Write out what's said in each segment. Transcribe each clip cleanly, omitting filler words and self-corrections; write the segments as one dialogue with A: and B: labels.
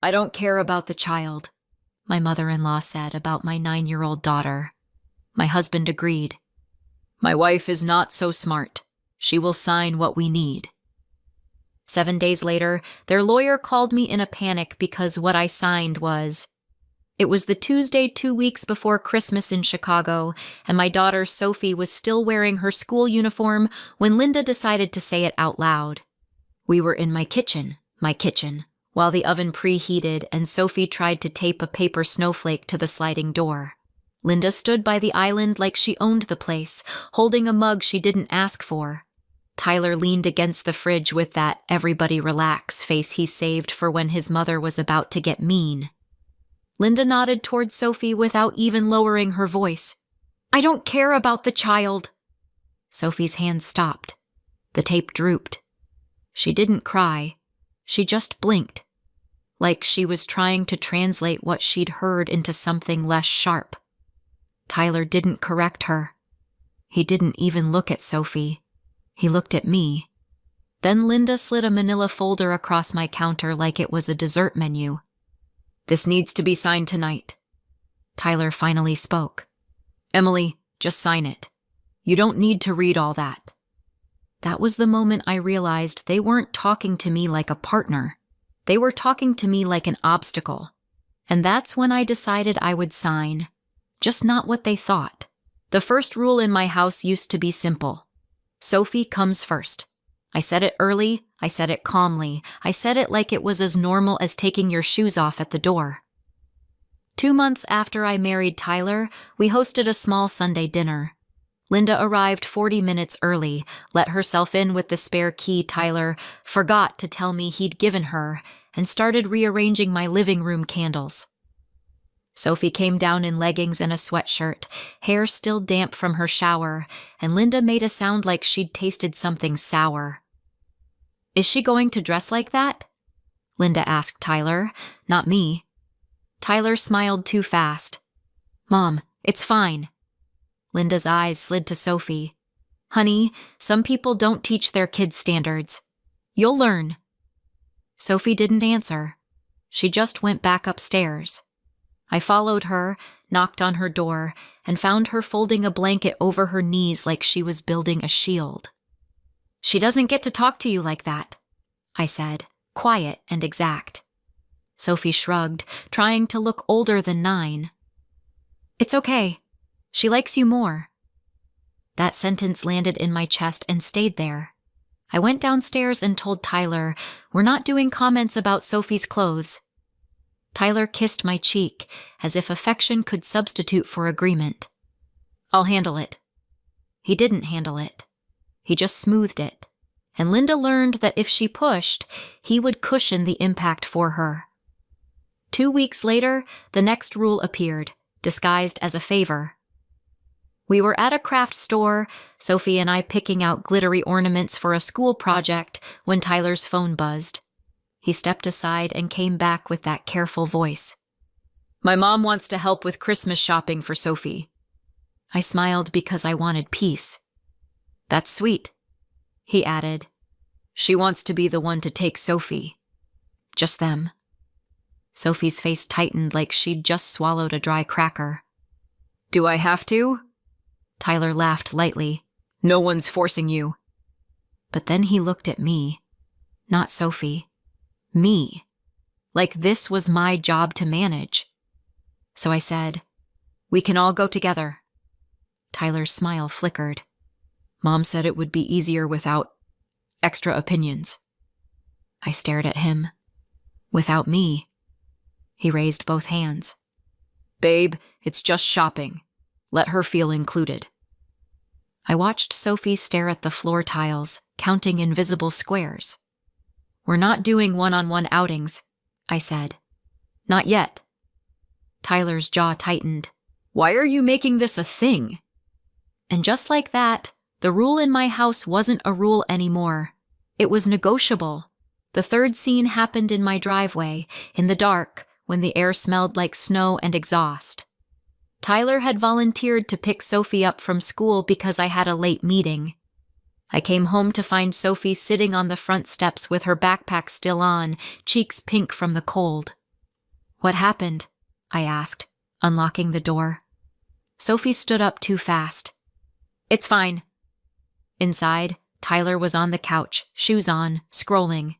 A: I don't care about the child, my mother-in-law said about my 9-year-old daughter. My husband agreed. My wife is not so smart. She will sign what we need. 7 days later, their lawyer called me in a panic because what I signed was... It was the Tuesday 2 weeks before Christmas in Chicago, and my daughter Sophie was still wearing her school uniform when Linda decided to say it out loud. We were in my kitchen, while the oven preheated and Sophie tried to tape a paper snowflake to the sliding door. Linda stood by the island like she owned the place, holding a mug she didn't ask for. Tyler leaned against the fridge with that "everybody relax" face he saved for when his mother was about to get mean. Linda nodded toward Sophie without even lowering her voice. I don't care about the child. Sophie's hand stopped. The tape drooped. She didn't cry. She just blinked, like she was trying to translate what she'd heard into something less sharp. Tyler didn't correct her. He didn't even look at Sophie. He looked at me. Then Linda slid a manila folder across my counter like it was a dessert menu. This needs to be signed tonight. Tyler finally spoke. Emily, just sign it. You don't need to read all that. That was the moment I realized they weren't talking to me like a partner. They were talking to me like an obstacle. And that's when I decided I would sign. Just not what they thought. The first rule in my house used to be simple. Sophie comes first. I said it early, I said it calmly, I said it like it was as normal as taking your shoes off at the door. 2 months after I married Tyler, we hosted a small Sunday dinner. Linda arrived 40 minutes early, let herself in with the spare key Tyler forgot to tell me he'd given her, and started rearranging my living room candles. Sophie came down in leggings and a sweatshirt, hair still damp from her shower, and Linda made a sound like she'd tasted something sour. Is she going to dress like that? Linda asked Tyler, not me. Tyler smiled too fast. Mom, it's fine. Linda's eyes slid to Sophie. Honey, some people don't teach their kids standards. You'll learn. Sophie didn't answer. She just went back upstairs. I followed her, knocked on her door, and found her folding a blanket over her knees like she was building a shield. She doesn't get to talk to you like that, I said, quiet and exact. Sophie shrugged, trying to look older than 9. It's okay. She likes you more. That sentence landed in my chest and stayed there. I went downstairs and told Tyler, we're not doing comments about Sophie's clothes. Tyler kissed my cheek, as if affection could substitute for agreement. I'll handle it. He didn't handle it. He just smoothed it, and Linda learned that if she pushed, he would cushion the impact for her. 2 weeks later, the next rule appeared, disguised as a favor. We were at a craft store, Sophie and I picking out glittery ornaments for a school project, when Tyler's phone buzzed. He stepped aside and came back with that careful voice. My mom wants to help with Christmas shopping for Sophie. I smiled because I wanted peace. That's sweet, he added. She wants to be the one to take Sophie. Just them. Sophie's face tightened like she'd just swallowed a dry cracker. Do I have to? Tyler laughed lightly. No one's forcing you. But then he looked at me, not Sophie. Me. Like this was my job to manage. So I said, we can all go together. Tyler's smile flickered. Mom said it would be easier without extra opinions. I stared at him. Without me. He raised both hands. Babe, it's just shopping. Let her feel included. I watched Sophie stare at the floor tiles, counting invisible squares. We're not doing one-on-one outings, I said. Not yet. Tyler's jaw tightened. Why are you making this a thing? And just like that, the rule in my house wasn't a rule anymore. It was negotiable. The third scene happened in my driveway, in the dark, when the air smelled like snow and exhaust. Tyler had volunteered to pick Sophie up from school because I had a late meeting. I came home to find Sophie sitting on the front steps with her backpack still on, cheeks pink from the cold. What happened? I asked, unlocking the door. Sophie stood up too fast. It's fine. Inside, Tyler was on the couch, shoes on, scrolling.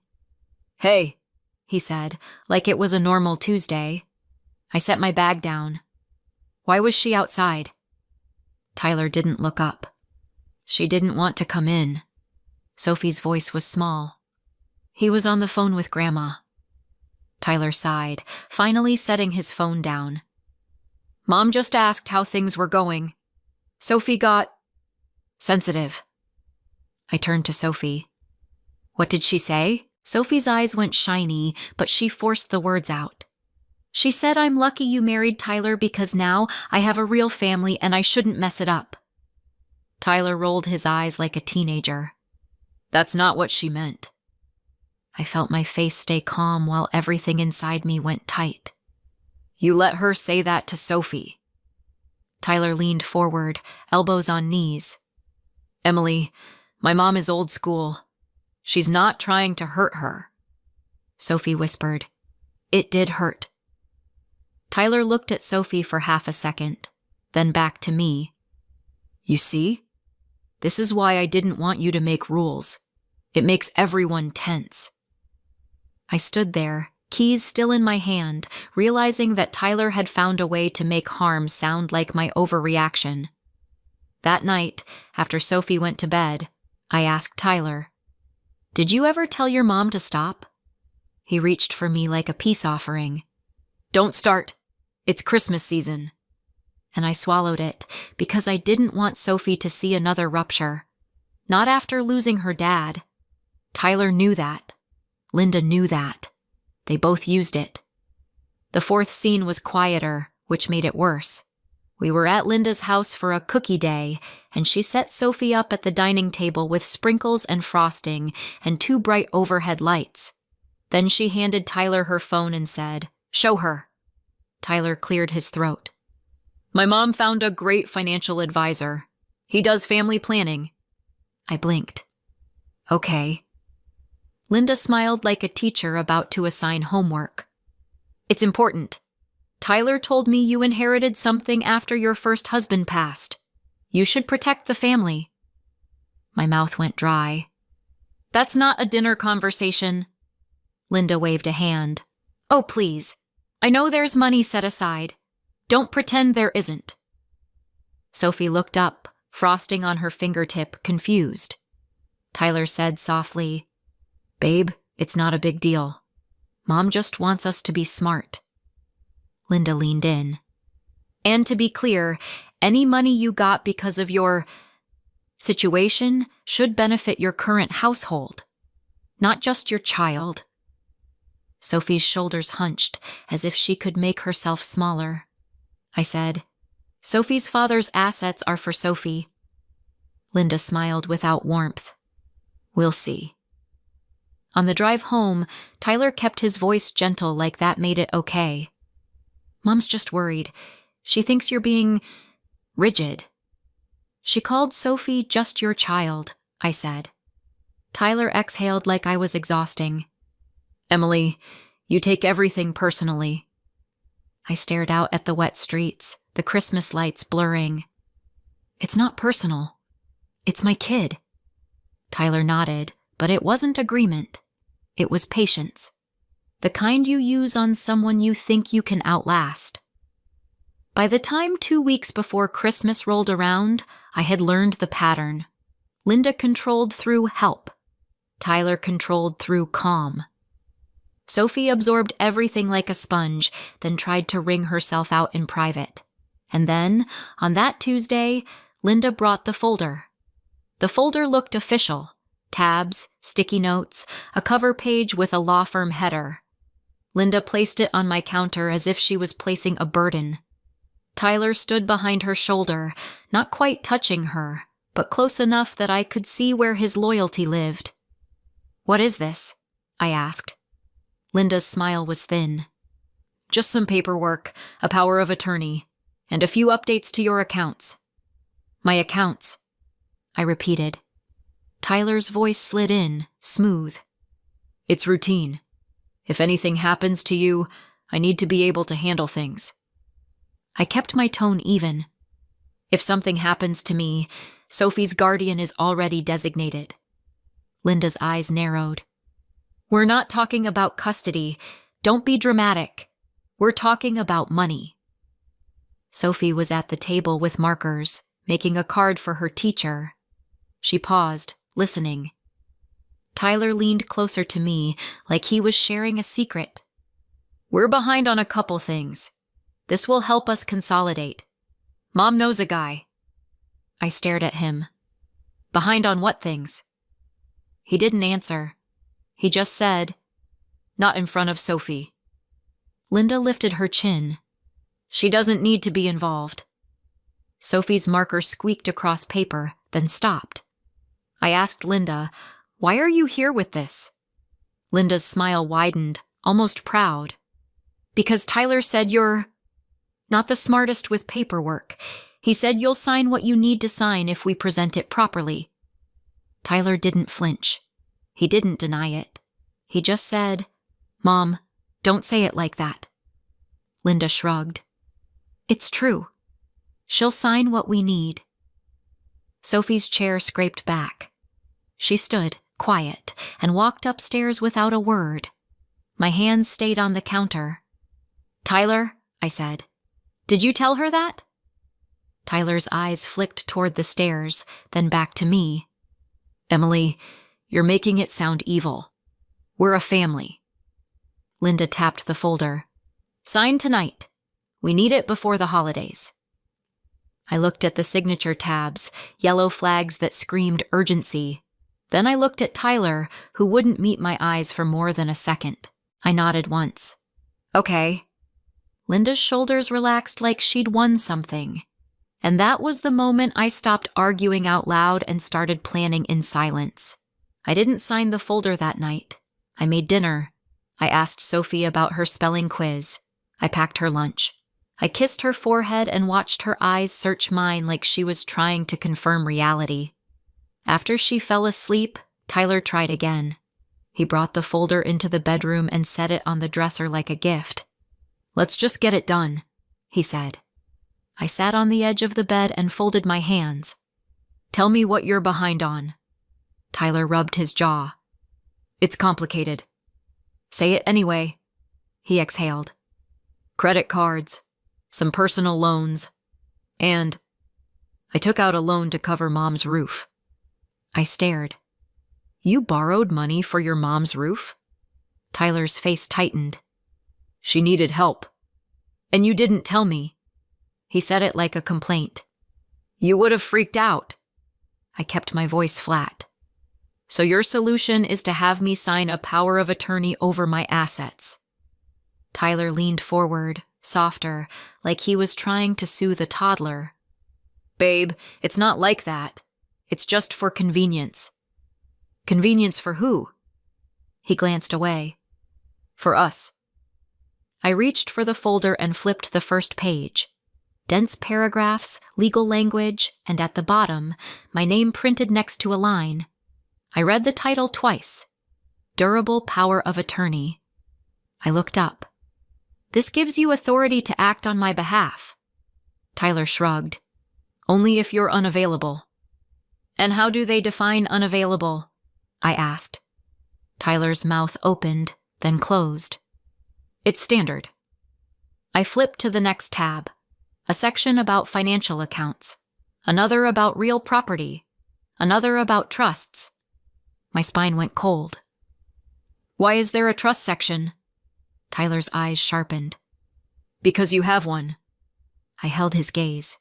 A: Hey, he said, like it was a normal Tuesday. I set my bag down. Why was she outside? Tyler didn't look up. She didn't want to come in. Sophie's voice was small. He was on the phone with Grandma. Tyler sighed, finally setting his phone down. Mom just asked how things were going. Sophie got sensitive. I turned to Sophie. What did she say? Sophie's eyes went shiny, but she forced the words out. She said I'm lucky you married Tyler because now I have a real family and I shouldn't mess it up. Tyler rolled his eyes like a teenager. That's not what she meant. I felt my face stay calm while everything inside me went tight. You let her say that to Sophie. Tyler leaned forward, elbows on knees. Emily, my mom is old school. She's not trying to hurt her. Sophie whispered. It did hurt. Tyler looked at Sophie for half a second, then back to me. You see? This is why I didn't want you to make rules. It makes everyone tense. I stood there, keys still in my hand, realizing that Tyler had found a way to make harm sound like my overreaction. That night, after Sophie went to bed, I asked Tyler, Did you ever tell your mom to stop? He reached for me like a peace offering. Don't start. It's Christmas season. And I swallowed it because I didn't want Sophie to see another rupture. Not after losing her dad. Tyler knew that. Linda knew that. They both used it. The fourth scene was quieter, which made it worse. We were at Linda's house for a cookie day, and she set Sophie up at the dining table with sprinkles and frosting and 2 bright overhead lights. Then she handed Tyler her phone and said, Show her. Tyler cleared his throat. My mom found a great financial advisor. He does family planning. I blinked. Okay. Linda smiled like a teacher about to assign homework. It's important. Tyler told me you inherited something after your first husband passed. You should protect the family. My mouth went dry. That's not a dinner conversation. Linda waved a hand. Oh, please. I know there's money set aside. Don't pretend there isn't. Sophie looked up, frosting on her fingertip, confused. Tyler said softly, Babe, it's not a big deal. Mom just wants us to be smart. Linda leaned in. And to be clear, any money you got because of your situation should benefit your current household, not just your child. Sophie's shoulders hunched as if she could make herself smaller. I said, Sophie's father's assets are for Sophie. Linda smiled without warmth. We'll see. On the drive home, Tyler kept his voice gentle like that made it okay. Mom's just worried. She thinks you're being rigid. She called Sophie just your child, I said. Tyler exhaled like I was exhausting. Emily, you take everything personally. I stared out at the wet streets, the Christmas lights blurring. It's not personal. It's my kid. Tyler nodded, but it wasn't agreement. It was patience. The kind you use on someone you think you can outlast. By the time 2 weeks before Christmas rolled around, I had learned the pattern. Linda controlled through help. Tyler controlled through calm. Sophie absorbed everything like a sponge, then tried to wring herself out in private. And then, on that Tuesday, Linda brought the folder. The folder looked official. Tabs, sticky notes, a cover page with a law firm header. Linda placed it on my counter as if she was placing a burden. Tyler stood behind her shoulder, not quite touching her, but close enough that I could see where his loyalty lived. What is this? I asked. Linda's smile was thin. Just some paperwork, a power of attorney, and a few updates to your accounts. My accounts, I repeated. Tyler's voice slid in, smooth. It's routine. If anything happens to you, I need to be able to handle things. I kept my tone even. If something happens to me, Sophie's guardian is already designated. Linda's eyes narrowed. We're not talking about custody. Don't be dramatic. We're talking about money. Sophie was at the table with markers, making a card for her teacher. She paused, listening. Tyler leaned closer to me, like he was sharing a secret. We're behind on a couple things. This will help us consolidate. Mom knows a guy. I stared at him. Behind on what things? He didn't answer. He just said, not in front of Sophie. Linda lifted her chin. She doesn't need to be involved. Sophie's marker squeaked across paper, then stopped. I asked Linda, why are you here with this? Linda's smile widened, almost proud. Because Tyler said you're not the smartest with paperwork. He said you'll sign what you need to sign if we present it properly. Tyler didn't flinch. He didn't deny it. He just said, Mom, don't say it like that. Linda shrugged. It's true. She'll sign what we need. Sophie's chair scraped back. She stood, quiet, and walked upstairs without a word. My hands stayed on the counter. Tyler, I said, did you tell her that? Tyler's eyes flicked toward the stairs, then back to me. Emily, you're making it sound evil. We're a family. Linda tapped the folder. Sign tonight. We need it before the holidays. I looked at the signature tabs, yellow flags that screamed urgency. Then I looked at Tyler, who wouldn't meet my eyes for more than a second. I nodded once. Okay. Linda's shoulders relaxed like she'd won something. And that was the moment I stopped arguing out loud and started planning in silence. I didn't sign the folder that night. I made dinner. I asked Sophie about her spelling quiz. I packed her lunch. I kissed her forehead and watched her eyes search mine like she was trying to confirm reality. After she fell asleep, Tyler tried again. He brought the folder into the bedroom and set it on the dresser like a gift. Let's just get it done, he said. I sat on the edge of the bed and folded my hands. Tell me what you're behind on. Tyler rubbed his jaw. It's complicated. Say it anyway. He exhaled. Credit cards, some personal loans, and I took out a loan to cover Mom's roof. I stared. You borrowed money for your mom's roof? Tyler's face tightened. She needed help. And you didn't tell me. He said it like a complaint. You would have freaked out. I kept my voice flat. So your solution is to have me sign a power of attorney over my assets. Tyler leaned forward, softer, like he was trying to soothe a toddler. Babe, it's not like that. It's just for convenience. Convenience for who? He glanced away. For us. I reached for the folder and flipped the first page. Dense paragraphs, legal language, and at the bottom, my name printed next to a line. I read the title twice. Durable Power of Attorney. I looked up. This gives you authority to act on my behalf. Tyler shrugged. Only if you're unavailable. And how do they define unavailable? I asked. Tyler's mouth opened, then closed. It's standard. I flipped to the next tab. A section about financial accounts. Another about real property. Another about trusts. My spine went cold. Why is there a trust section? Tyler's eyes sharpened. Because you have one. I held his gaze.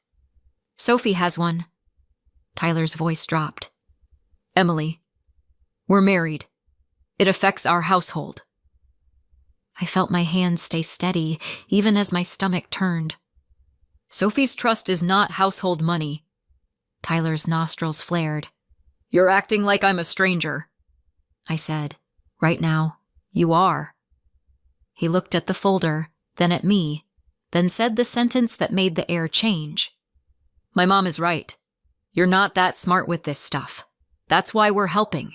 A: Sophie has one. Tyler's voice dropped. Emily, we're married. It affects our household. I felt my hands stay steady, even as my stomach turned. Sophie's trust is not household money. Tyler's nostrils flared. You're acting like I'm a stranger. I said, right now, you are. He looked at the folder, then at me, then said the sentence that made the air change. My mom is right. You're not that smart with this stuff. That's why we're helping.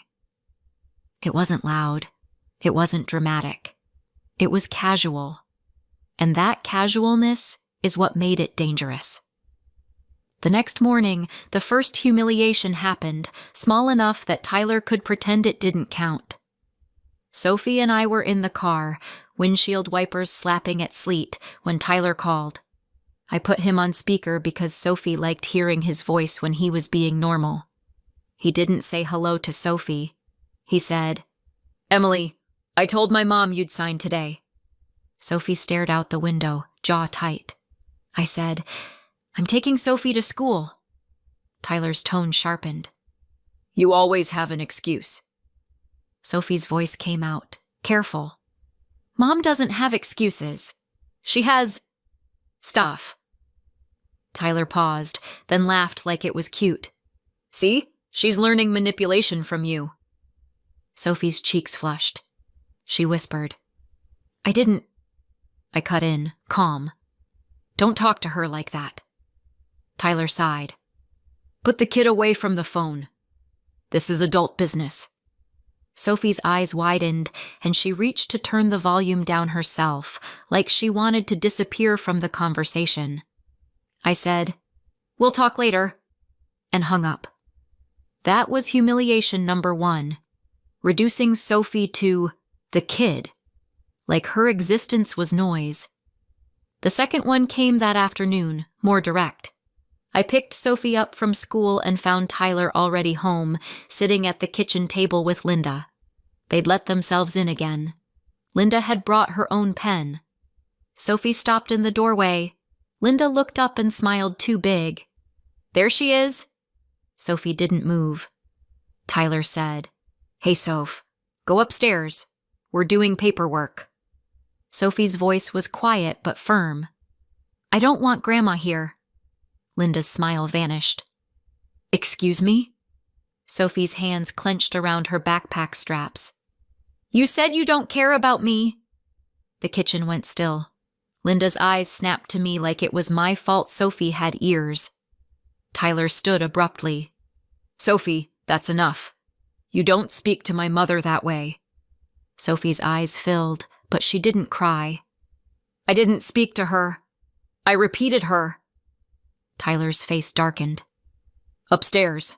A: It wasn't loud. It wasn't dramatic. It was casual. And that casualness is what made it dangerous. The next morning, the first humiliation happened, small enough that Tyler could pretend it didn't count. Sophie and I were in the car, windshield wipers slapping at sleet, when Tyler called. I put him on speaker because Sophie liked hearing his voice when he was being normal. He didn't say hello to Sophie. He said, "Emily, I told my mom you'd sign today." Sophie stared out the window, jaw tight. I said, "I'm taking Sophie to school." Tyler's tone sharpened. "You always have an excuse." Sophie's voice came out, careful. "Mom doesn't have excuses. She has stuff." Tyler paused, then laughed like it was cute. "See? She's learning manipulation from you." Sophie's cheeks flushed. She whispered, I cut in, calm. "Don't talk to her like that." Tyler sighed. "Put the kid away from the phone. This is adult business." Sophie's eyes widened, and she reached to turn the volume down herself, like she wanted to disappear from the conversation. I said, "We'll talk later," and hung up. That was humiliation number 1, reducing Sophie to the kid, like her existence was noise. The second one came that afternoon, more direct. I picked Sophie up from school and found Tyler already home, sitting at the kitchen table with Linda. They'd let themselves in again. Linda had brought her own pen. Sophie stopped in the doorway. Linda looked up and smiled too big. "There she is." Sophie didn't move. Tyler said, "Hey, Soph, go upstairs. We're doing paperwork." Sophie's voice was quiet but firm. "I don't want Grandma here." Linda's smile vanished. "Excuse me?" Sophie's hands clenched around her backpack straps. "You said you don't care about me." The kitchen went still. Linda's eyes snapped to me like it was my fault Sophie had ears. Tyler stood abruptly. "Sophie, that's enough. You don't speak to my mother that way." Sophie's eyes filled, but she didn't cry. "I didn't speak to her. I repeated her." Tyler's face darkened. "Upstairs.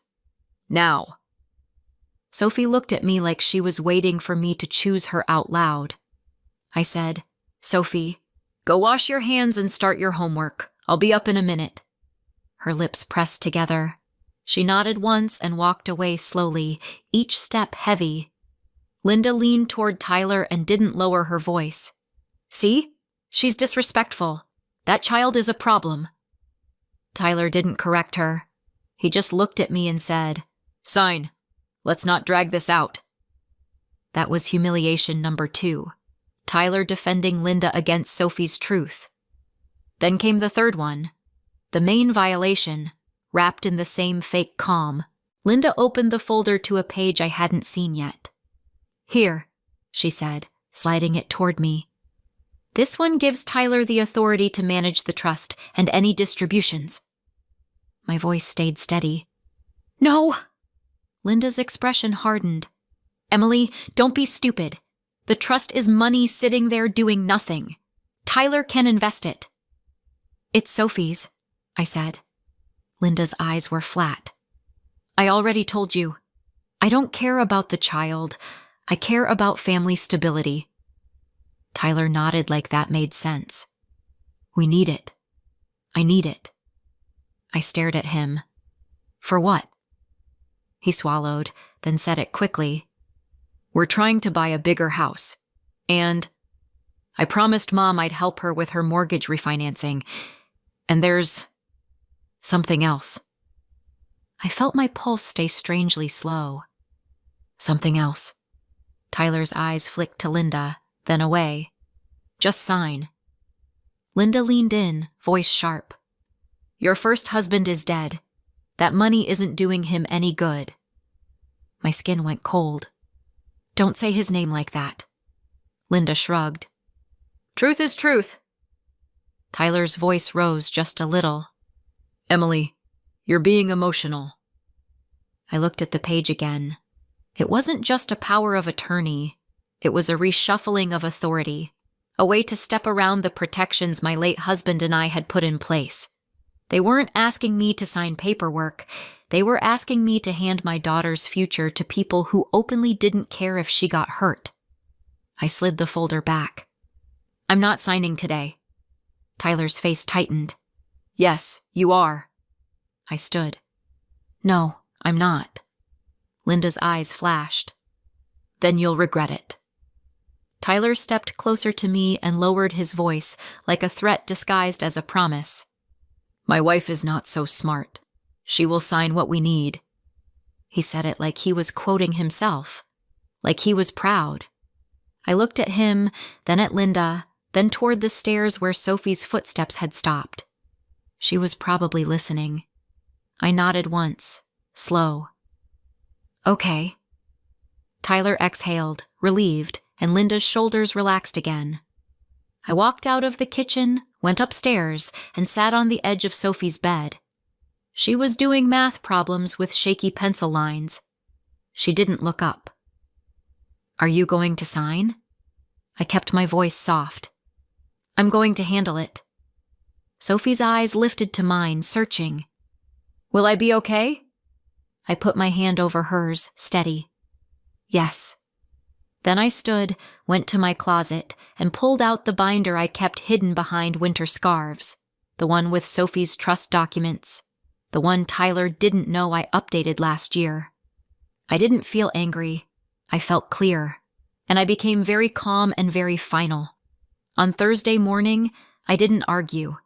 A: Now." Sophie looked at me like she was waiting for me to choose her out loud. I said, "Sophie, go wash your hands and start your homework. I'll be up in a minute." Her lips pressed together. She nodded once and walked away slowly, each step heavy. Linda leaned toward Tyler and didn't lower her voice. "See? She's disrespectful. That child is a problem." Tyler didn't correct her. He just looked at me and said, "Sign. Let's not drag this out." That was humiliation number 2. Tyler defending Linda against Sophie's truth. Then came the third one. The main violation, wrapped in the same fake calm. Linda opened the folder to a page I hadn't seen yet. "Here," she said, sliding it toward me. "This one gives Tyler the authority to manage the trust and any distributions." My voice stayed steady. "No!" Linda's expression hardened. "Emily, don't be stupid. The trust is money sitting there doing nothing. Tyler can invest it." "It's Sophie's," I said. Linda's eyes were flat. "I already told you. I don't care about the child. I care about family stability." Tyler nodded like that made sense. "We need it. I need it." I stared at him. "For what?" He swallowed, then said it quickly. "We're trying to buy a bigger house. And I promised Mom I'd help her with her mortgage refinancing. And there's something else." I felt my pulse stay strangely slow. "Something else." Tyler's eyes flicked to Linda, then away. "Just sign." Linda leaned in, voice sharp. "Your first husband is dead. That money isn't doing him any good." My skin went cold. "Don't say his name like that." Linda shrugged. "Truth is truth." Tyler's voice rose just a little. "Emily, you're being emotional." I looked at the page again. It wasn't just a power of attorney. It was a reshuffling of authority. a way to step around the protections my late husband and I had put in place. They weren't asking me to sign paperwork. They were asking me to hand my daughter's future to people who openly didn't care if she got hurt. I slid the folder back. "I'm not signing today." Tyler's face tightened. "Yes, you are." I stood. "No, I'm not." Linda's eyes flashed. "Then you'll regret it." Tyler stepped closer to me and lowered his voice like a threat disguised as a promise. "My wife is not so smart. She will sign what we need." He said it like he was quoting himself, like he was proud. I looked at him, then at Linda, then toward the stairs where Sophie's footsteps had stopped. She was probably listening. I nodded once, slow. "Okay." Tyler exhaled, relieved, and Linda's shoulders relaxed again. I walked out of the kitchen, went upstairs, and sat on the edge of Sophie's bed. She was doing math problems with shaky pencil lines. She didn't look up. "Are you going to sign?" I kept my voice soft. "I'm going to handle it." Sophie's eyes lifted to mine, searching. "Will I be okay?" I put my hand over hers, steady. "Yes." Then I stood, went to my closet, and pulled out the binder I kept hidden behind winter scarves, the one with Sophie's trust documents, the one Tyler didn't know I updated last year. I didn't feel angry. I felt clear, and I became very calm and very final. On Thursday morning, I didn't argue.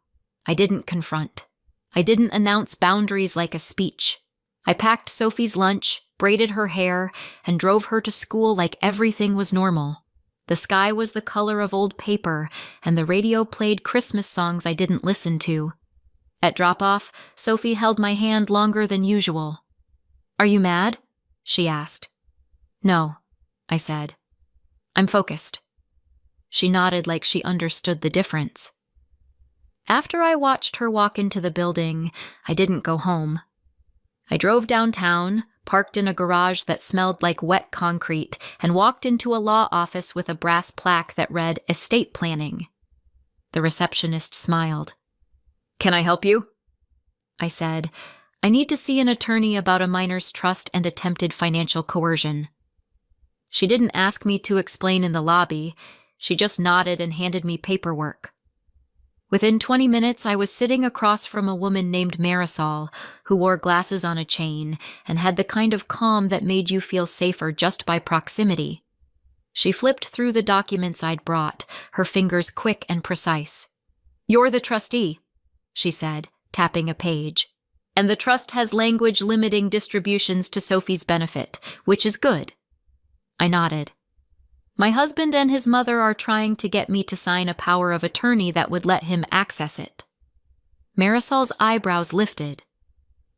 A: I didn't confront. I didn't announce boundaries like a speech. I packed Sophie's lunch, braided her hair, and drove her to school like everything was normal. The sky was the color of old paper, and the radio played Christmas songs I didn't listen to. At drop-off, Sophie held my hand longer than usual. "Are you mad?" she asked. "No," I said. "I'm focused." She nodded like she understood the difference. After I watched her walk into the building, I didn't go home. I drove downtown, parked in a garage that smelled like wet concrete, and walked into a law office with a brass plaque that read estate planning. The receptionist smiled. "Can I help you?" I said, "I need to see an attorney about a minor's trust and attempted financial coercion." She didn't ask me to explain in the lobby. She just nodded and handed me paperwork. Within 20 minutes, I was sitting across from a woman named Marisol, who wore glasses on a chain and had the kind of calm that made you feel safer just by proximity. She flipped through the documents I'd brought, her fingers quick and precise. "You're the trustee," she said, tapping a page. "And the trust has language limiting distributions to Sophie's benefit, which is good." I nodded. "My husband and his mother are trying to get me to sign a power of attorney that would let him access it." Marisol's eyebrows lifted.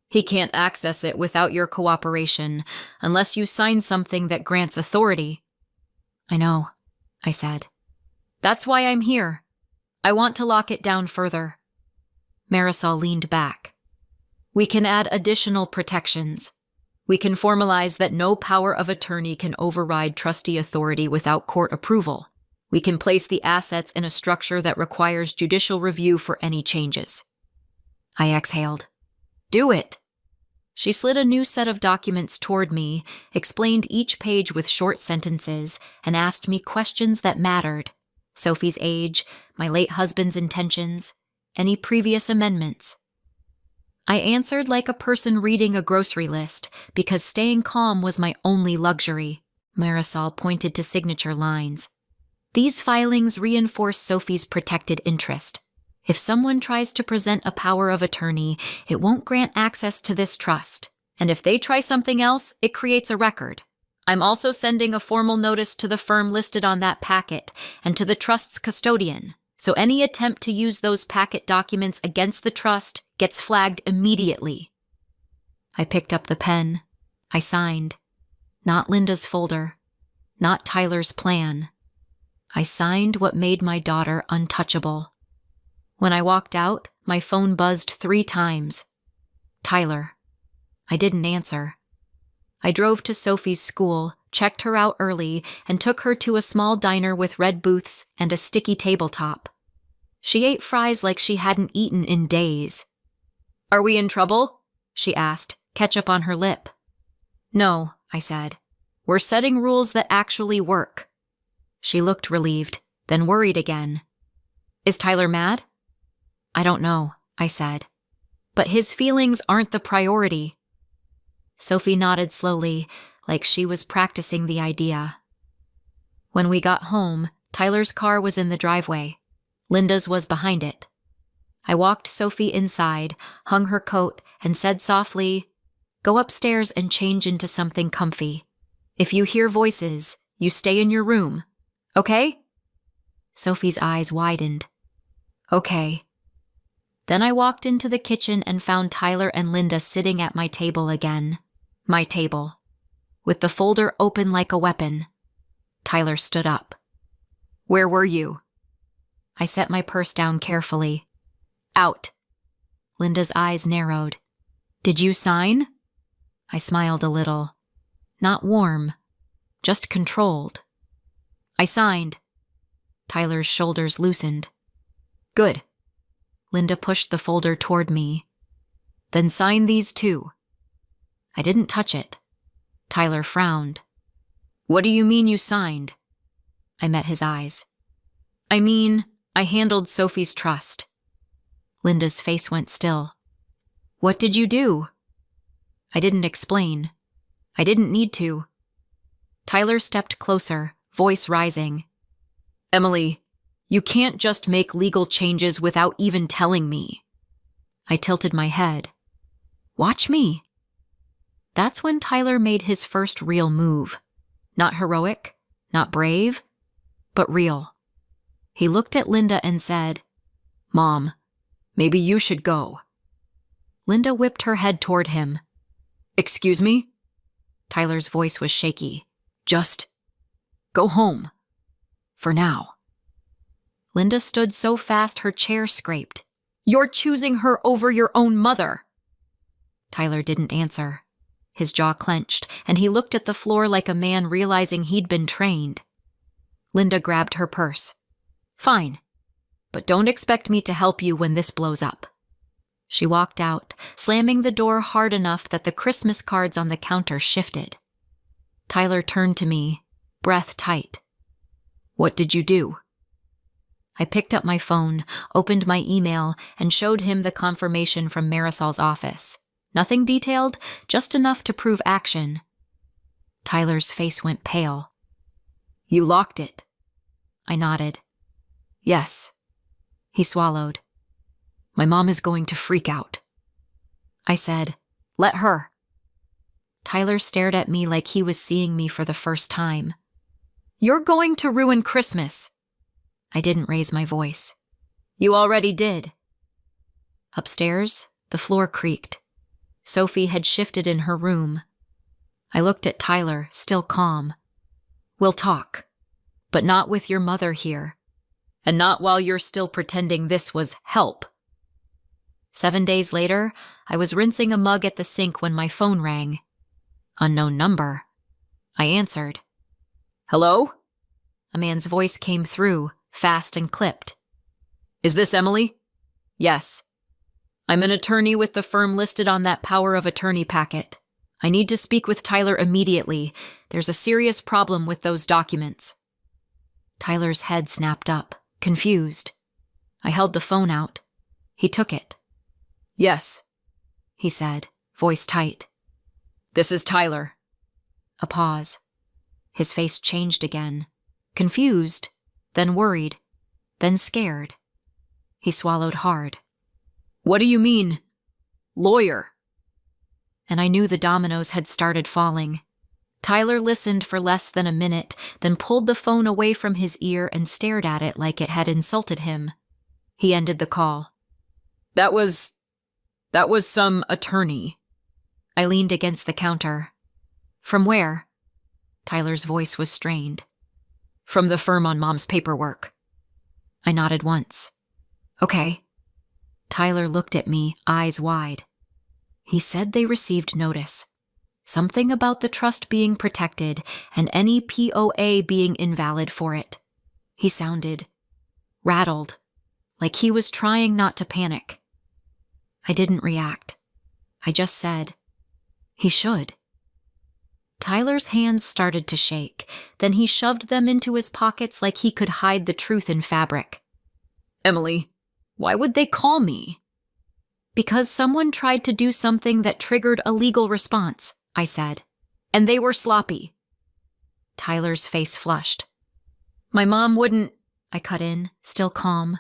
A: "He can't access it without your cooperation, unless you sign something that grants authority." "I know," I said. "That's why I'm here. I want to lock it down further." Marisol leaned back. "We can add additional protections. We can formalize that no power of attorney can override trustee authority without court approval. We can place the assets in a structure that requires judicial review for any changes." I exhaled. "Do it!" She slid a new set of documents toward me, explained each page with short sentences, and asked me questions that mattered. Sophie's age, my late husband's intentions, any previous amendments. I answered like a person reading a grocery list, because staying calm was my only luxury. Marisol pointed to signature lines. "These filings reinforce Sophie's protected interest. If someone tries to present a power of attorney, it won't grant access to this trust. And if they try something else, it creates a record. I'm also sending a formal notice to the firm listed on that packet and to the trust's custodian. So any attempt to use those packet documents against the trust gets flagged immediately." I picked up the pen. I signed. Not Linda's folder. Not Tyler's plan. I signed what made my daughter untouchable. When I walked out, my phone buzzed 3 times. Tyler. I didn't answer. I drove to Sophie's school, checked her out early, and took her to a small diner with red booths and a sticky tabletop. She ate fries like she hadn't eaten in days. "Are we in trouble?" she asked, ketchup on her lip. "No," I said. "We're setting rules that actually work." She looked relieved, then worried again. "Is Tyler mad?" "I don't know," I said. "But his feelings aren't the priority." Sophie nodded slowly, like she was practicing the idea. When we got home, Tyler's car was in the driveway. Linda's was behind it. I walked Sophie inside, hung her coat, and said softly, "Go upstairs and change into something comfy. If you hear voices, you stay in your room. Okay?" Sophie's eyes widened. "Okay." Then I walked into the kitchen and found Tyler and Linda sitting at my table again. My table. With the folder open like a weapon. Tyler stood up. "Where were you?" I set my purse down carefully. "Out." Linda's eyes narrowed. "Did you sign?" I smiled a little. Not warm, just controlled. "I signed." Tyler's shoulders loosened. "Good." Linda pushed the folder toward me. "Then sign these too." I didn't touch it. Tyler frowned. "What do you mean you signed?" I met his eyes. "I mean, I handled Sophie's trust." Linda's face went still. "What did you do?" I didn't explain. I didn't need to. Tyler stepped closer, voice rising. "Emily, you can't just make legal changes without even telling me." I tilted my head. "Watch me." That's when Tyler made his first real move. Not heroic, not brave, but real. He looked at Linda and said, "Mom, maybe you should go." Linda whipped her head toward him. "Excuse me?" Tyler's voice was shaky. "Just go home. For now." Linda stood so fast her chair scraped. "You're choosing her over your own mother." Tyler didn't answer. His jaw clenched, and he looked at the floor like a man realizing he'd been trained. Linda grabbed her purse. "Fine, but don't expect me to help you when this blows up." She walked out, slamming the door hard enough that the Christmas cards on the counter shifted. Tyler turned to me, breath tight. "What did you do?" I picked up my phone, opened my email, and showed him the confirmation from Marisol's office. Nothing detailed, just enough to prove action. Tyler's face went pale. "You locked it." I nodded. "Yes." He swallowed. "My mom is going to freak out." I said, "Let her." Tyler stared at me like he was seeing me for the first time. "You're going to ruin Christmas." I didn't raise my voice. "You already did." Upstairs, the floor creaked. Sophie had shifted in her room. I looked at Tyler, still calm. "We'll talk, but not with your mother here, and not while you're still pretending this was help." 7 days later, I was rinsing a mug at the sink when my phone rang. Unknown number. I answered. "Hello?" A man's voice came through, fast and clipped. "Is this Emily?" "Yes." "I'm an attorney with the firm listed on that power of attorney packet. I need to speak with Tyler immediately. There's a serious problem with those documents." Tyler's head snapped up, confused. I held the phone out. He took it. "Yes," he said, voice tight. "This is Tyler." A pause. His face changed again. Confused, then worried, then scared. He swallowed hard. "What do you mean, lawyer?" And I knew the dominoes had started falling. Tyler listened for less than a minute, then pulled the phone away from his ear and stared at it like it had insulted him. He ended the call. That was some attorney." I leaned against the counter. "From where?" Tyler's voice was strained. "From the firm on Mom's paperwork." I nodded once. "Okay." Tyler looked at me, eyes wide. He said they received notice. Something about the trust being protected and any POA being invalid for it. He sounded rattled, like he was trying not to panic. I didn't react. I just said, "He should." Tyler's hands started to shake. Then he shoved them into his pockets like he could hide the truth in fabric. "Emily, why would they call me?" "Because someone tried to do something that triggered a legal response," I said, "and they were sloppy." Tyler's face flushed. "My mom wouldn't," I cut in, still calm.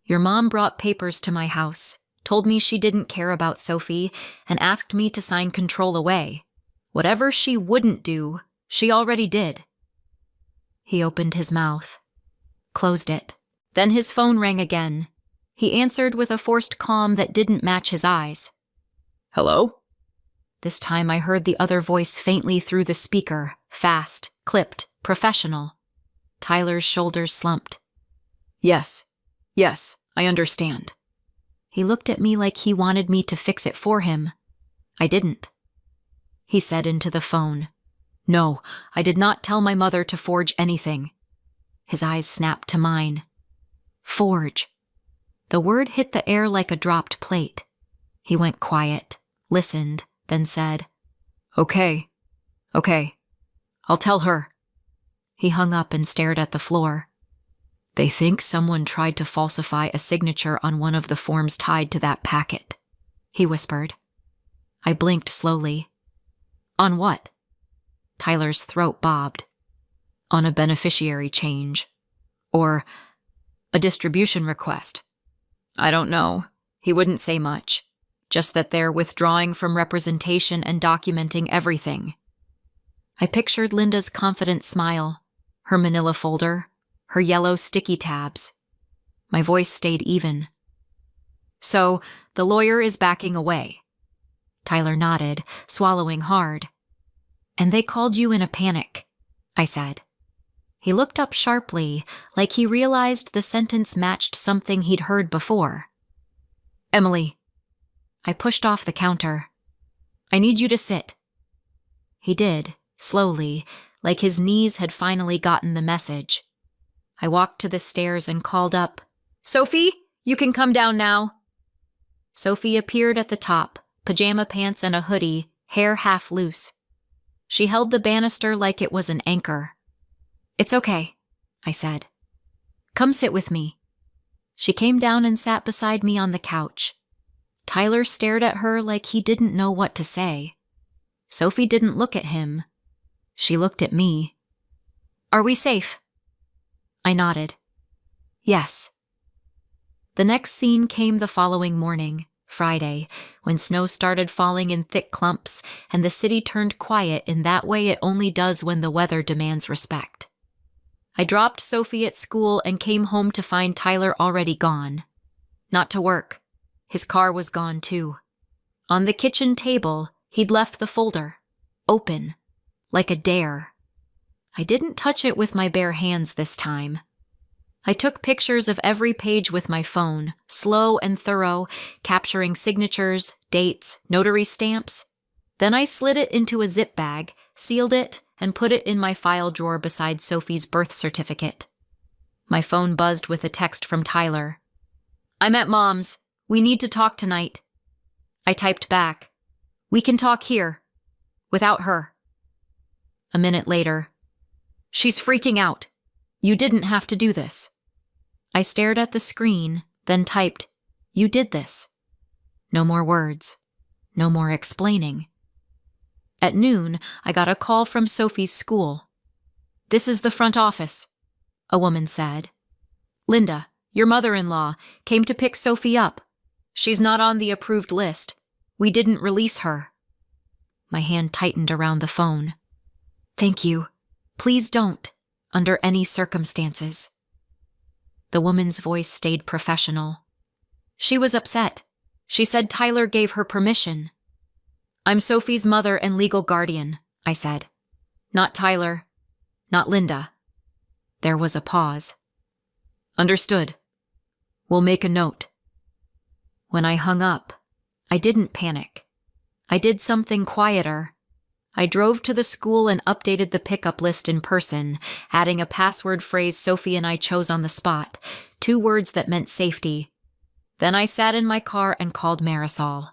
A: "Your mom brought papers to my house, told me she didn't care about Sophie, and asked me to sign control away. Whatever she wouldn't do, she already did." He opened his mouth, closed it. Then his phone rang again. He answered with a forced calm that didn't match his eyes. "Hello?" This time I heard the other voice faintly through the speaker, fast, clipped, professional. Tyler's shoulders slumped. Yes, I understand." He looked at me like he wanted me to fix it for him. I didn't. He said into the phone, "No, I did not tell my mother to forge anything." His eyes snapped to mine. Forge. The word hit the air like a dropped plate. He went quiet, listened, then said, Okay, I'll tell her." He hung up and stared at the floor. "They think someone tried to falsify a signature on one of the forms tied to that packet," he whispered. I blinked slowly. "On what?" Tyler's throat bobbed. "On a beneficiary change. Or a distribution request. I don't know. He wouldn't say much. Just that they're withdrawing from representation and documenting everything." I pictured Linda's confident smile, her manila folder, her yellow sticky tabs. My voice stayed even. "So, the lawyer is backing away." Tyler nodded, swallowing hard. "And they called you in a panic," I said. He looked up sharply, like he realized the sentence matched something he'd heard before. "Emily." I pushed off the counter. "I need you to sit." He did, slowly, like his knees had finally gotten the message. I walked to the stairs and called up, "Sophie, you can come down now." Sophie appeared at the top, pajama pants and a hoodie, hair half loose. She held the banister like it was an anchor. "It's okay," I said. "Come sit with me." She came down and sat beside me on the couch. Tyler stared at her like he didn't know what to say. Sophie didn't look at him. She looked at me. "Are we safe?" I nodded. "Yes." The next scene came the following morning, Friday, when snow started falling in thick clumps and the city turned quiet in that way it only does when the weather demands respect. I dropped Sophie at school and came home to find Tyler already gone. Not to work. His car was gone too. On the kitchen table, he'd left the folder, open, like a dare. I didn't touch it with my bare hands this time. I took pictures of every page with my phone, slow and thorough, capturing signatures, dates, notary stamps. Then I slid it into a zip bag, sealed it, and put it in my file drawer beside Sophie's birth certificate. My phone buzzed with a text from Tyler. "I'm at Mom's. We need to talk tonight." I typed back, "We can talk here. Without her." A minute later, "She's freaking out. You didn't have to do this." I stared at the screen, then typed, "You did this." No more words. No more explaining. At noon, I got a call from Sophie's school. "This is the front office," a woman said. "Linda, your mother-in-law, came to pick Sophie up. She's not on the approved list. We didn't release her." My hand tightened around the phone. "Thank you. Please don't, under any circumstances." The woman's voice stayed professional. "She was upset. She said Tyler gave her permission." "I'm Sophie's mother and legal guardian," I said. "Not Tyler. Not Linda." There was a pause. "Understood. We'll make a note." When I hung up, I didn't panic. I did something quieter. I drove to the school and updated the pickup list in person, adding a password phrase Sophie and I chose on the spot, 2 words that meant safety. Then I sat in my car and called Marisol.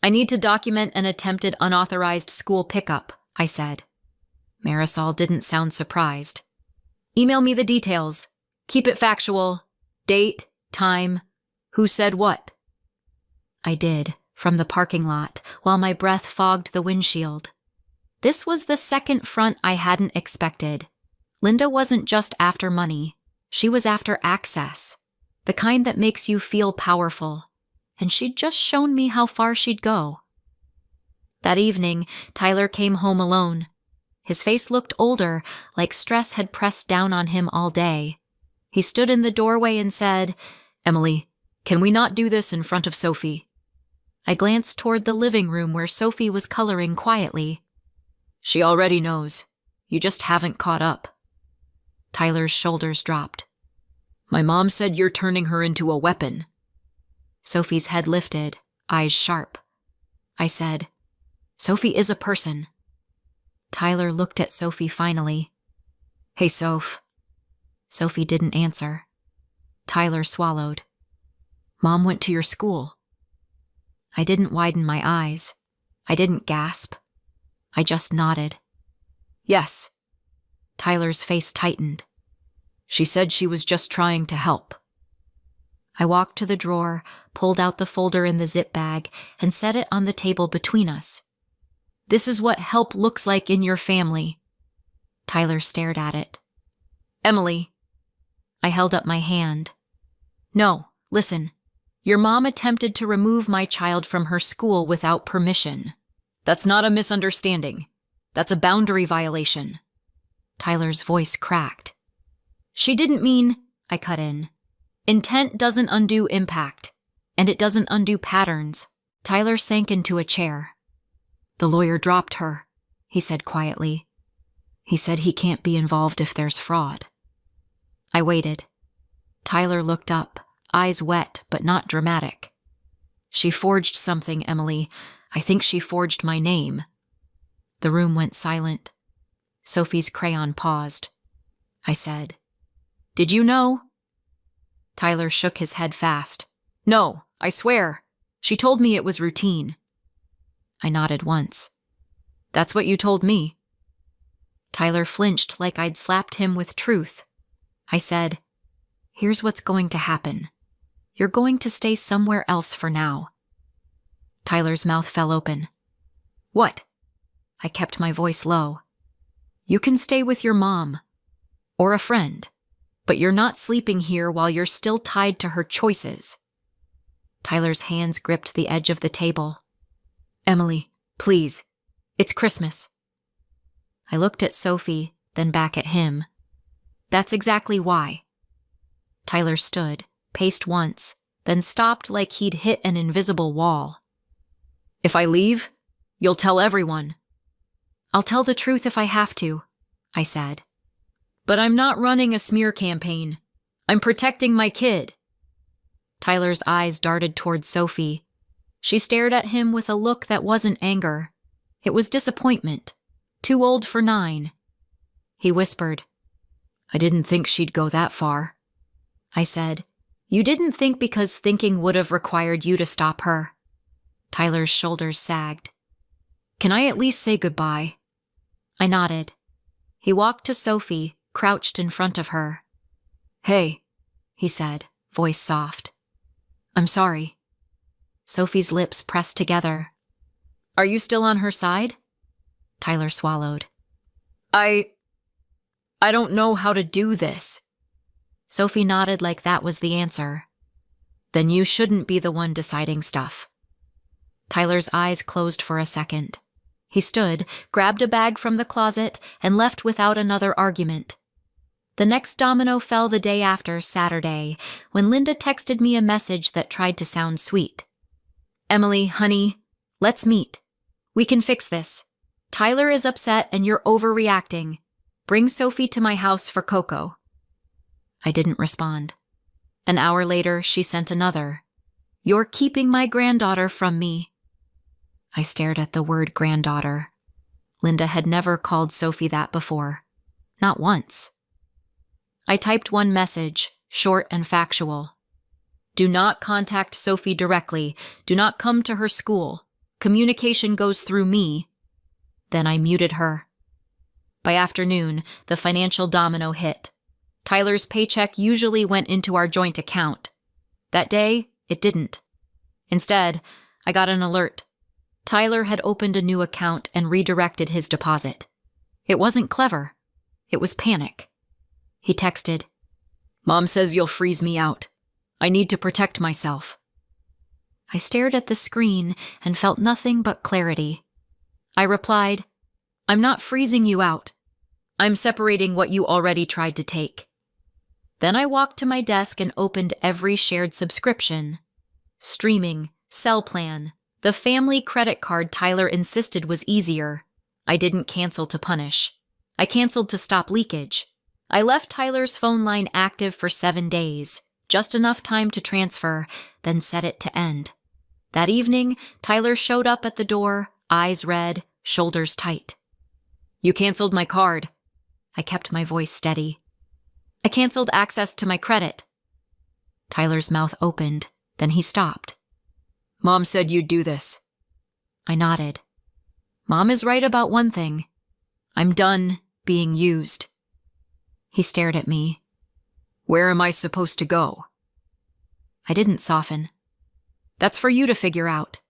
A: I need to document an attempted unauthorized school pickup, I said. Marisol didn't sound surprised. Email me the details. Keep it factual. Date, time, who said what. I did, from the parking lot, while my breath fogged the windshield. This was the second front I hadn't expected. Linda wasn't just after money. She was after access, the kind that makes you feel powerful. And she'd just shown me how far she'd go. That evening, Tyler came home alone. His face looked older, like stress had pressed down on him all day. He stood in the doorway and said, "Emily, can we not do this in front of Sophie?" I glanced toward the living room where Sophie was coloring quietly. "She already knows. You just haven't caught up." Tyler's shoulders dropped. "My mom said you're turning her into a weapon." Sophie's head lifted, eyes sharp. I said, "Sophie is a person." Tyler looked at Sophie finally. "Hey, Soph." Sophie didn't answer. Tyler swallowed. "Mom went to your school." I didn't widen my eyes. I didn't gasp. I just nodded. "Yes." Tyler's face tightened. "She said she was just trying to help." I walked to the drawer, pulled out the folder in the zip bag, and set it on the table between us. "This is what help looks like in your family." Tyler stared at it. "Emily." I held up my hand. "No, listen. Your mom attempted to remove my child from her school without permission. That's not a misunderstanding. That's a boundary violation." Tyler's voice cracked. "She didn't mean," I cut in. "Intent doesn't undo impact, and it doesn't undo patterns." Tyler sank into a chair. "The lawyer dropped her," he said quietly. "He said he can't be involved if there's fraud." I waited. Tyler looked up, eyes wet but not dramatic. "She forged something, Emily. I think she forged my name." The room went silent. Sophie's crayon paused. I said, "Did you know?" Tyler shook his head fast. "No, I swear. She told me it was routine." I nodded once. "That's what you told me." Tyler flinched like I'd slapped him with truth. I said, "Here's what's going to happen. You're going to stay somewhere else for now." Tyler's mouth fell open. "What?" I kept my voice low. "You can stay with your mom. Or a friend. But you're not sleeping here while you're still tied to her choices." Tyler's hands gripped the edge of the table. "Emily, please. It's Christmas." I looked at Sophie, then back at him. "That's exactly why." Tyler stood, paced once, then stopped like he'd hit an invisible wall. "If I leave, you'll tell everyone." "I'll tell the truth if I have to," I said. "But I'm not running a smear campaign. I'm protecting my kid." Tyler's eyes darted toward Sophie. She stared at him with a look that wasn't anger. It was disappointment. Too old for 9. He whispered, "I didn't think she'd go that far." I said, "You didn't think because thinking would have required you to stop her." Tyler's shoulders sagged. "Can I at least say goodbye?" I nodded. He walked to Sophie, crouched in front of her. "Hey," he said, voice soft. "I'm sorry." Sophie's lips pressed together. "Are you still on her side?" Tyler swallowed. I don't know how to do this." Sophie nodded like that was the answer. "Then you shouldn't be the one deciding stuff." Tyler's eyes closed for a second. He stood, grabbed a bag from the closet, and left without another argument. The next domino fell the day after, Saturday, when Linda texted me a message that tried to sound sweet. "Emily, honey, let's meet. We can fix this. Tyler is upset and you're overreacting. Bring Sophie to my house for cocoa." I didn't respond. An hour later, she sent another. "You're keeping my granddaughter from me." I stared at the word granddaughter. Linda had never called Sophie that before. Not once. I typed one message, short and factual. Do not contact Sophie directly. Do not come to her school. Communication goes through me. Then I muted her. By afternoon, the financial domino hit. Tyler's paycheck usually went into our joint account. That day, it didn't. Instead, I got an alert. Tyler had opened a new account and redirected his deposit. It wasn't clever. It was panic. He texted, "Mom says you'll freeze me out. I need to protect myself." I stared at the screen and felt nothing but clarity. I replied, "I'm not freezing you out. I'm separating what you already tried to take." Then I walked to my desk and opened every shared subscription. Streaming, cell plan, the family credit card Tyler insisted was easier. I didn't cancel to punish. I canceled to stop leakage. I left Tyler's phone line active for 7 days, just enough time to transfer, then set it to end. That evening, Tyler showed up at the door, eyes red, shoulders tight. "You canceled my card." I kept my voice steady. "I canceled access to my credit." Tyler's mouth opened, then he stopped. "Mom said you'd do this." I nodded. Mom is right about one thing. I'm done being used. He stared at me. "Where am I supposed to go?" I didn't soften. "That's for you to figure out.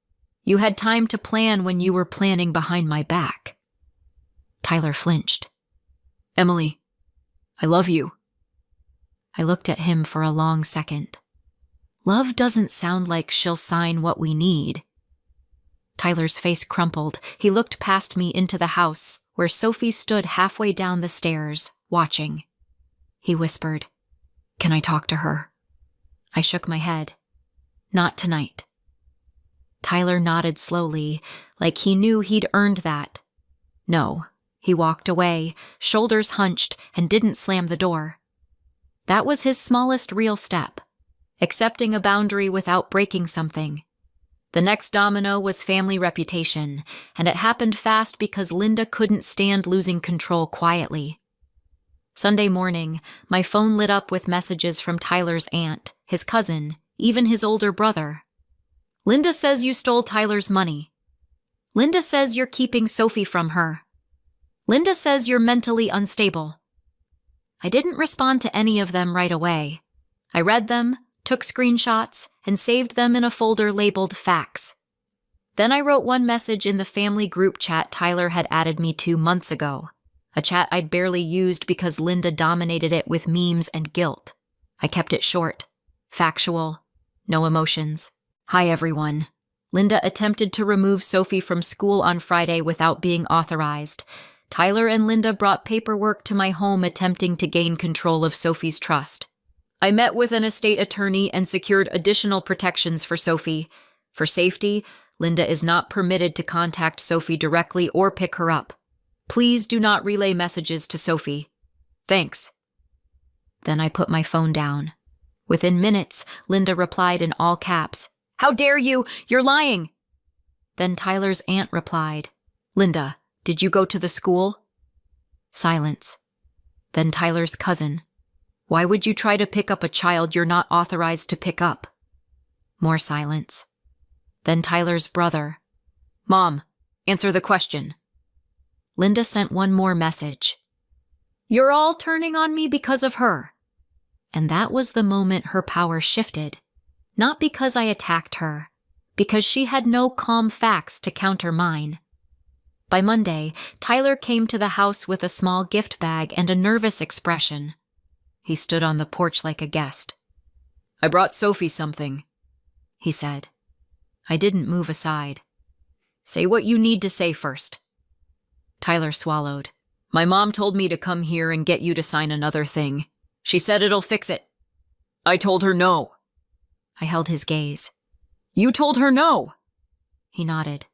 A: You had time to plan when you were planning behind my back." Tyler flinched. "Emily, I love you." I looked at him for a long second. Love doesn't sound like she'll sign what we need. Tyler's face crumpled. He looked past me into the house, where Sophie stood halfway down the stairs, watching. He whispered, "Can I talk to her?" I shook my head. "Not tonight." Tyler nodded slowly, like he knew he'd earned that. No, he walked away, shoulders hunched, and didn't slam the door. That was his smallest real step, accepting a boundary without breaking something. The next domino was family reputation, and it happened fast because Linda couldn't stand losing control quietly. Sunday morning, my phone lit up with messages from Tyler's aunt, his cousin, even his older brother. "Linda says you stole Tyler's money. Linda says you're keeping Sophie from her. Linda says you're mentally unstable." I didn't respond to any of them right away. I read them, took screenshots, and saved them in a folder labeled Facts. Then I wrote one message in the family group chat Tyler had added me to months ago, a chat I'd barely used because Linda dominated it with memes and guilt. I kept it short, factual, no emotions. "Hi everyone. Linda attempted to remove Sophie from school on Friday without being authorized. Tyler and Linda brought paperwork to my home attempting to gain control of Sophie's trust. I met with an estate attorney and secured additional protections for Sophie. For safety, Linda is not permitted to contact Sophie directly or pick her up. Please do not relay messages to Sophie. Thanks." Then I put my phone down. Within minutes, Linda replied in all caps, "How dare you? You're lying!" Then Tyler's aunt replied, "Linda, did you go to the school?" Silence. Then Tyler's cousin, "Why would you try to pick up a child you're not authorized to pick up?" More silence. Then Tyler's brother, "Mom, answer the question." Linda sent one more message. "You're all turning on me because of her." And that was the moment her power shifted. Not because I attacked her, because she had no calm facts to counter mine. By Monday, Tyler came to the house with a small gift bag and a nervous expression. He stood on the porch like a guest. "I brought Sophie something," he said. I didn't move aside. "Say what you need to say first." Tyler swallowed. "My mom told me to come here and get you to sign another thing. She said it'll fix it." "I told her no." I held his gaze. "You told her no." He nodded.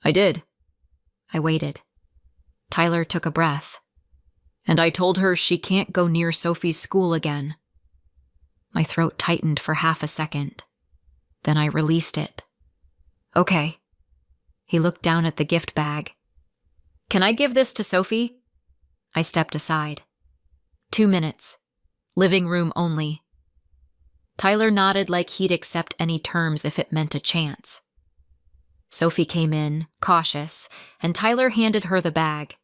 A: "I did." I waited. Tyler took a breath. "And I told her she can't go near Sophie's school again." My throat tightened for half a second. Then I released it. "Okay." He looked down at the gift bag. Can I give this to Sophie? I stepped aside. 2 minutes. Living room only. Tyler nodded like he'd accept any terms if it meant a chance. Sophie came in, cautious, and Tyler handed her the bag.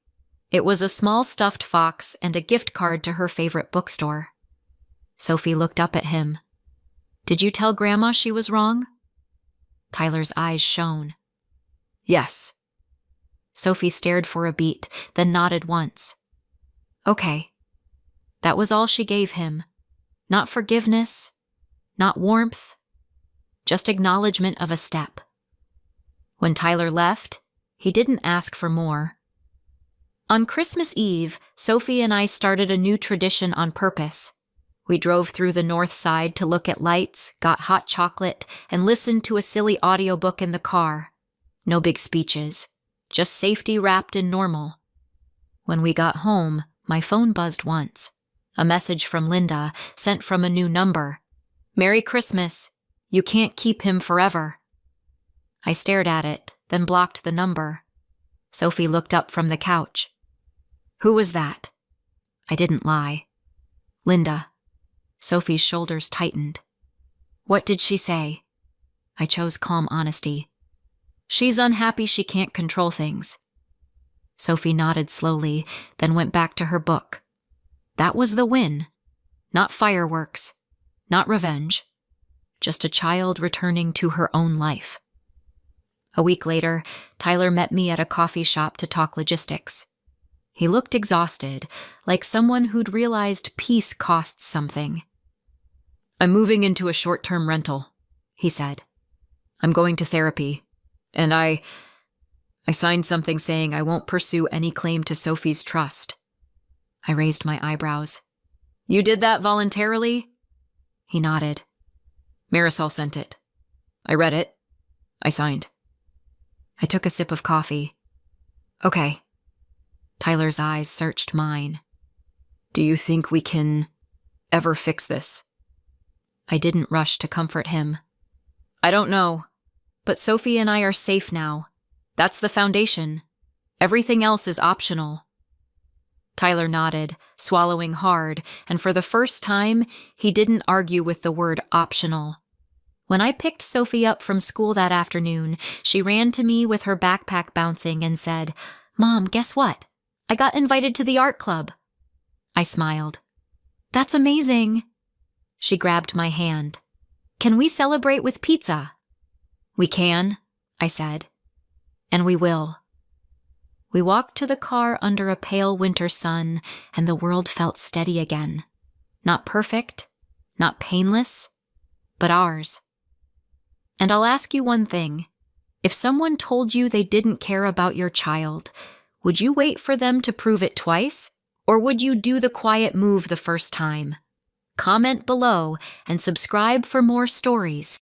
A: It was a small stuffed fox and a gift card to her favorite bookstore. Sophie looked up at him. Did you tell Grandma she was wrong? Tyler's eyes shone. Yes. Sophie stared for a beat, then nodded once. Okay. That was all she gave him. Not forgiveness, not warmth, just acknowledgement of a step. When Tyler left, he didn't ask for more. On Christmas Eve, Sophie and I started a new tradition on purpose. We drove through the north side to look at lights, got hot chocolate, and listened to a silly audiobook in the car. No big speeches, just safety wrapped in normal. When we got home, my phone buzzed once. A message from Linda, sent from a new number. Merry Christmas. You can't keep him forever. I stared at it, then blocked the number. Sophie looked up from the couch. Who was that? I didn't lie. Linda. Sophie's shoulders tightened. What did she say? I chose calm honesty. She's unhappy she can't control things. Sophie nodded slowly, then went back to her book. That was the win. Not fireworks. Not revenge. Just a child returning to her own life. A week later, Tyler met me at a coffee shop to talk logistics. He looked exhausted, like someone who'd realized peace costs something. I'm moving into a short-term rental, he said. I'm going to therapy, and I signed something saying I won't pursue any claim to Sophie's trust. I raised my eyebrows. You did that voluntarily? He nodded. Marisol sent it. I read it. I signed. I took a sip of coffee. Okay. Tyler's eyes searched mine. Do you think we can ever fix this? I didn't rush to comfort him. I don't know, but Sophie and I are safe now. That's the foundation. Everything else is optional. Tyler nodded, swallowing hard, and for the first time, he didn't argue with the word optional. When I picked Sophie up from school that afternoon, she ran to me with her backpack bouncing and said, Mom, guess what? I got invited to the art club. I smiled. That's amazing. She grabbed my hand. Can we celebrate with pizza? We can, I said. And we will. We walked to the car under a pale winter sun, and the world felt steady again. Not perfect, not painless, but ours. And I'll ask you one thing. If someone told you they didn't care about your child, would you wait for them to prove it twice? Or would you do the quiet move the first time? Comment below and subscribe for more stories.